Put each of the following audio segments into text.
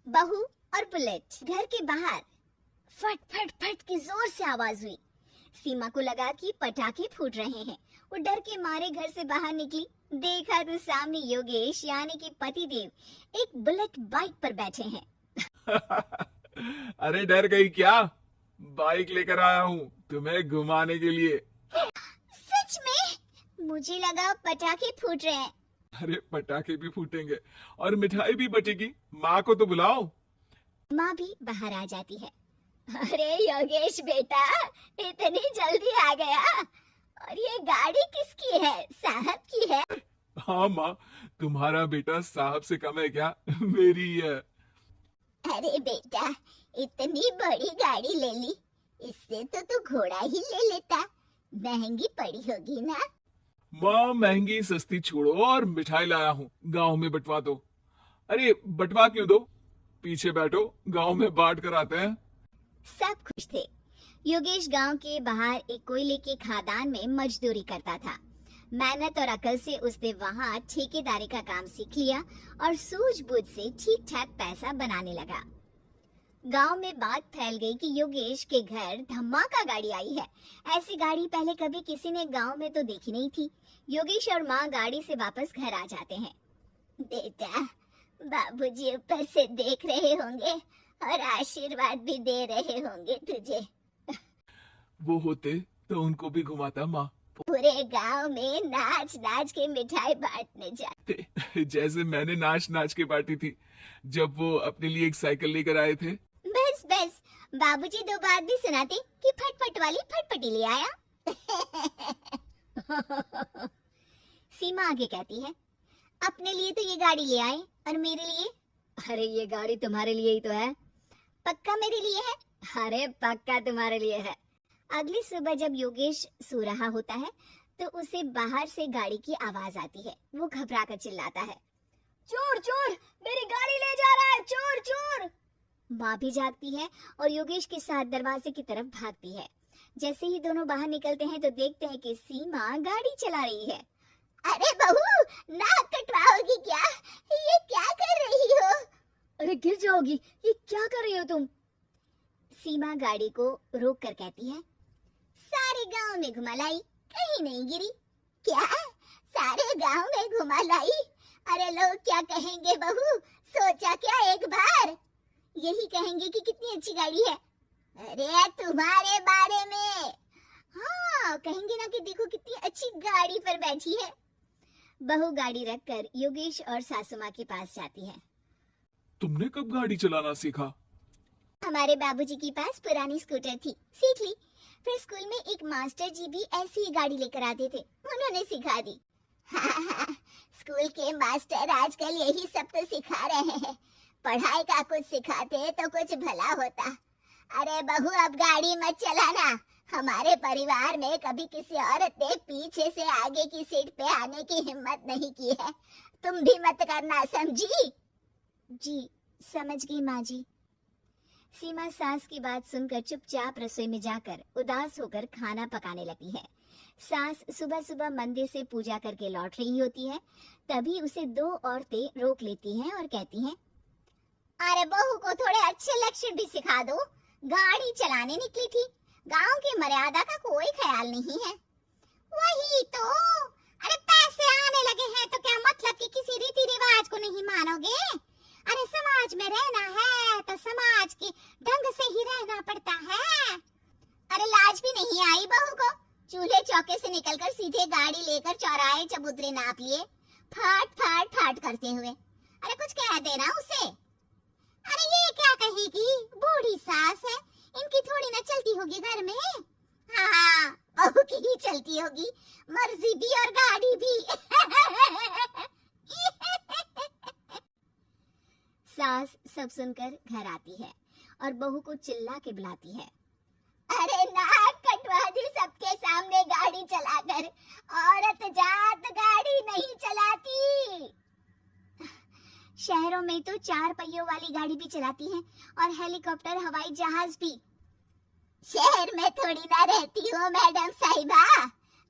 बहू और बुलेट। घर के बाहर फट फट फट की जोर से आवाज हुई। सीमा को लगा कि पटाखे फूट रहे हैं। वो डर के मारे घर से बाहर निकली। देखा तो सामने योगेश यानी कि पतिदेव एक बुलेट बाइक पर बैठे हैं। अरे डर गई क्या? बाइक लेकर आया हूँ तुम्हें घुमाने के लिए। सच में? मुझे लगा पटाखे फूट रहे हैं। अरे पटाखे भी फूटेंगे और मिठाई भी बचेगी। माँ को तो बुलाओ। माँ भी बाहर आ जाती है। अरे योगेश बेटा, इतनी जल्दी आ गया? और ये गाड़ी किसकी है? साहब की है? हाँ माँ, तुम्हारा बेटा साहब से कम है क्या? मेरी ही है। अरे बेटा, इतनी बड़ी गाड़ी ले ली, इससे तो तू घोड़ा ही ले लेता। महंगी पड़ी होगी ना? माँ महंगी सस्ती छोड़ो और मिठाई लाया हूँ, गांव में बंटवा दो। अरे बंटवा क्यों दो, पीछे बैठो, गांव में बांट कर आते हैं। सब खुश थे। योगेश गांव के बाहर एक कोयले के खदान में मजदूरी करता था। मेहनत और अकल से उसने वहां ठेकेदारी का काम सीख लिया और सूझबूझ से ठीक ठाक पैसा बनाने लगा। गांव में बात फैल गई कि योगेश के घर धमाका गाड़ी आई है। ऐसी गाड़ी पहले कभी किसी ने गांव में तो देखी नहीं थी। योगेश और माँ गाड़ी से वापस घर आ जाते हैं। बेटा, बाबूजी ऊपर से देख रहे होंगे और आशीर्वाद भी दे रहे होंगे तुझे। वो होते तो उनको भी घुमाता माँ। पूरे गांव में नाच नाच के मिठाई बांटने जाते। जैसे मैंने नाच नाच के बांटी थी जब वो अपने लिए एक साइकिल लेकर आए थे। बस बस, बाबूजी दो बात भी सुनाते कि फटफट वाली फटफटी ले आया। सीमा आगे कहती है, अपने लिए तो ये गाड़ी ले आए और मेरे लिए? अरे ये गाड़ी तुम्हारे लिए ही तो है। पक्का मेरे लिए है? अरे पक्का तुम्हारे लिए है। अगली सुबह जब योगेश सो रहा होता है तो उसे बाहर से गाड़ी की आवाज आती है। वो घबरा कर चिल्लाता है, चोर चोर, मेरी गाड़ी ले जा रहा है, चोर चोर। माँ भी जागती है और योगेश के साथ दरवाजे की तरफ भागती है। जैसे ही दोनों बाहर निकलते हैं तो देखते हैं कि सीमा गाड़ी चला रही है। अरे बहू, नाक कटवाओगी क्या? ये क्या कर रही हो? अरे गिर जाओगी, ये क्या कर रही हो तुम? सीमा गाड़ी को रोक कर कहती है, सारे गांव में घुमा लाई, कहीं नहीं गिरी। क्या? सारे गांव में घुमा लाई? अरे लोग क्या कहेंगे बहू, सोचा क्या एक बार? यही कहेंगे कि कितनी अच्छी गाड़ी है। अरे तुम्हारे बारे में। हाँ, कहेंगे ना कि देखो कितनी अच्छी गाड़ी पर बैठी है। बहू गाड़ी रखकर योगेश और सासू माँ के पास जाती है। तुमने कब गाड़ी चलाना सीखा? हमारे बाबूजी के पास पुरानी स्कूटर थी, सीख ली। फिर स्कूल में एक मास्टर जी भी ऐसी ही गाड़ी लेकर आते थे, उन्होंने सिखा दी। हाँ, स्कूल के मास्टर आजकल यही सब तो सिखा रहे हैं। पढ़ाई का कुछ सिखाते तो कुछ भला होता। अरे बहू, अब गाड़ी मत चलाना। हमारे परिवार में कभी किसी औरत ने पीछे से आगे की सीट पे आने की हिम्मत नहीं की है। तुम भी मत करना, समझी? जी समझ गई माँ जी। सीमा सास की बात सुनकर चुपचाप रसोई में जाकर उदास होकर खाना पकाने लगती है। सास सुबह सुबह मंदिर से पूजा करके लौट रही होती है। तभी उसे दो औरतें रोक लेती हैं और कहती हैं, अरे बहू को थोड़े अच्छे लक्षण भी सिखा दो। गाड़ी चलाने निकली थी, गांव की मर्यादा का कोई ख्याल नहीं है। वही तो, अरे पैसे आने लगे हैं तो क्या मतलब कि किसी रीति रिवाज को नहीं मानोगे? अरे समाज में रहना है तो समाज के ढंग से ही रहना पड़ता है। अरे लाज भी नहीं आई बहू को? चूल्हे चौके से निकलकर सीधे गाड़ी लेकर चौराहे चबूतरे नाप लिए, फाट फाट फाट करते हुए। अरे कुछ कह देना उसे। अरे ये क्या कहेगी, बूढ़ी सास है, इनकी थोड़ी ना चलती होगी घर में। हाँ, बहू की ही चलती होगी, मर्जी भी और गाड़ी भी। सास सब सुनकर घर आती है और बहू को चिल्ला के बुलाती है, अरे नाक कटवा दी सबके सामने गाड़ी चलाकर। औरत जात गाड़ी नहीं चलाती। शहरों में तो 4 पहियों वाली गाड़ी भी चलाती हैं और हेलीकॉप्टर, हवाई जहाज भी। शहर में थोड़ी ना रहती हो मैडम साहिबा।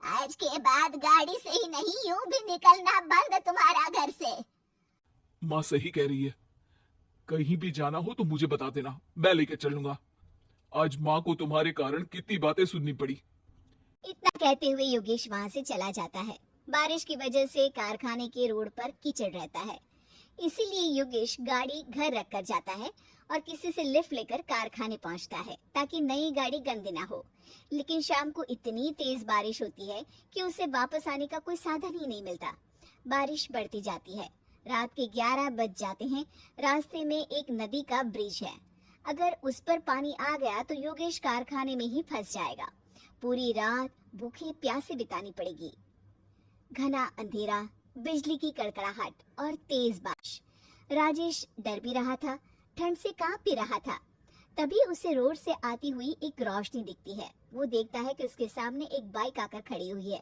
आज के बाद गाड़ी से ही नहीं, यूं भी निकलना बंद तुम्हारा घर से। माँ सही कह रही है, कहीं भी जाना हो तो मुझे बता देना, मैं लेके चलूंगा। आज माँ को तुम्हारे कारण कितनी बातें सुननी पड़ी। इतना कहते हुए योगेश वहां से चला जाता है। बारिश की वजह से कारखाने के रोड पर कीचड़ रहता है, इसीलिए योगेश गाड़ी घर रख कर जाता है और किसी से लिफ्ट लेकर कारखाने पहुंचता है ताकि नई गाड़ी गंदी ना हो। लेकिन शाम को इतनी तेज बारिश होती है कि उसे वापस आने का कोई साधन ही नहीं मिलता। बारिश बढ़ती जाती है, रात के 11 बज जाते हैं। रास्ते में एक नदी का ब्रिज है, अगर उस पर पानी आ गया तो योगेश कारखाने में ही फंस जाएगा। पूरी रात भूखे प्यासे बितानी पड़ेगी। घना अंधेरा, बिजली की कड़कड़ाहट और तेज बारिश। राजेश डर भी रहा था, ठंड से कांप भी रहा था। तभी उसे रोड से आती हुई एक रोशनी दिखती है। वो देखता है कि उसके सामने एक बाइक आकर खड़ी हुई है।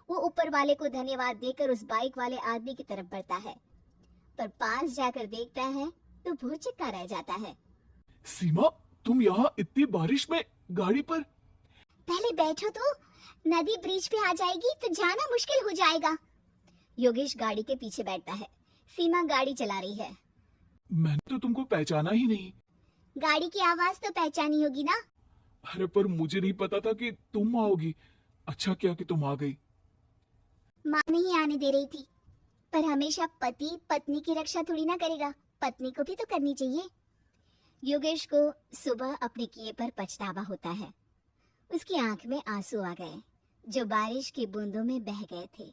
वो ऊपर वाले को धन्यवाद देकर उस बाइक वाले आदमी की तरफ बढ़ता है, पर पास जाकर देखता है तो भौचक्का रह जाता है। सीमा, तुम यहाँ इतनी बारिश में गाड़ी पर? पहले बैठो तो, नदी ब्रिज पे आ जाएगी तो जाना मुश्किल हो जाएगा। योगेश गाड़ी के पीछे बैठता है। सीमा गाड़ी चला रही है। मैंने तो तुमको पहचाना ही नहीं। गाड़ी की आवाज तो पहचानी होगी ना? अरे पर मुझे नहीं पता था कि तुम आओगी। अच्छा किया कि तुम आ गई। माँ नहीं आने दे रही थी, पर हमेशा पति पत्नी की रक्षा थोड़ी ना करेगा, पत्नी को भी तो करनी चाहिए। योगेश को सुबह अपने किए पर पछतावा होता है। उसकी आंख में आंसू आ गए जो बारिश की बूंदों में बह गए थे।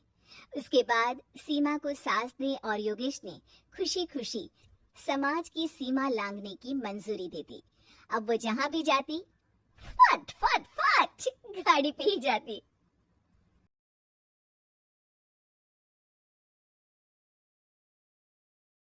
उसके बाद सीमा को सास ने और योगेश ने खुशी खुशी समाज की सीमा लांघने की मंजूरी दे दी। अब वो जहां भी जाती फट फट फट गाड़ी पे ही जाती।